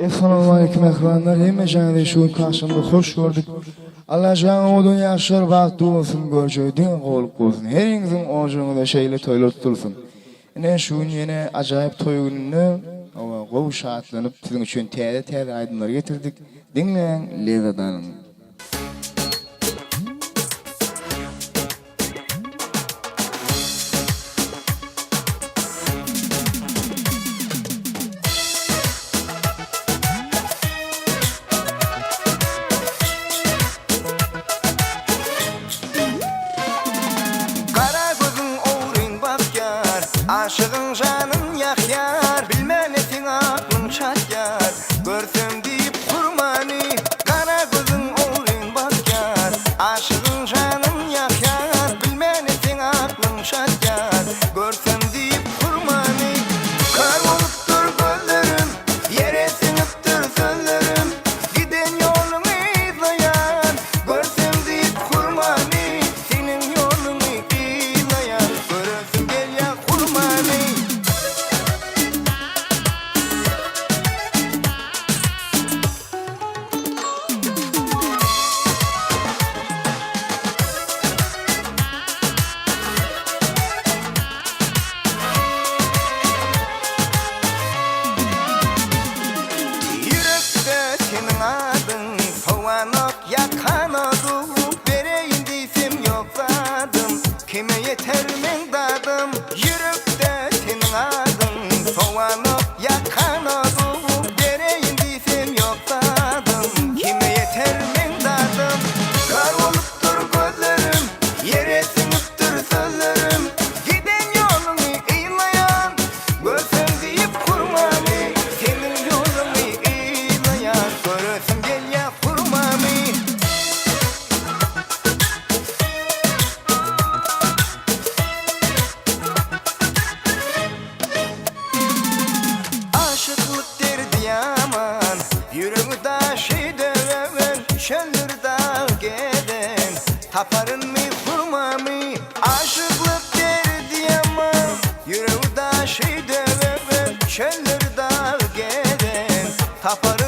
Assalamu alaykum ekranlar. Hemmeşehinde şu karşımda hoş gördük. Allah canı o dünya yaşar vakti olsun göreceğin qo'luk olsun. Herinizin ojuğunda şeyle toylar tutulsun. Yine şu yine acayip toy gününü qo'v şaatlanıp sizin üçün teyze aydınlar getirdik. Dinleyen Lezadan. Aşığın canın yakyar, bilmen etin aklın çakyar. Görsem deyip kurmani, kara gözün oğlun bakyar. Aşığın canın yakyar, bilmen etin aklın çakyar. Görsem deyip kurmani, kar oluptur gözlerim, yere siniptir sözlerim. Giden yolunu izleyen, görsem deyip kurmani, senin yolunu izleyen. Görsem gel ya kurmani. Yürekte senin adın soğanıp yakan odu. Vereyim diysem yokladım, kime yeter men dadım. Yürekte senin adın soğanıp yakan odu. Vereyim diysem yokladım, kime yeter men dadım. Kar oluptur gözlerim, yere siniptir sözlerim. Giden yolunu eğleyen, görsem deyip kurmani. Senin yolunu eğleyen, görsem gel ya kurmani. Aşıklık derdi yaman, yüreği daşı döven, şöldür dağ geden, taparın mı kurmamı? Aşıklık derdi yaman, yüreği daşı döven, şöldür dağ geden, taparın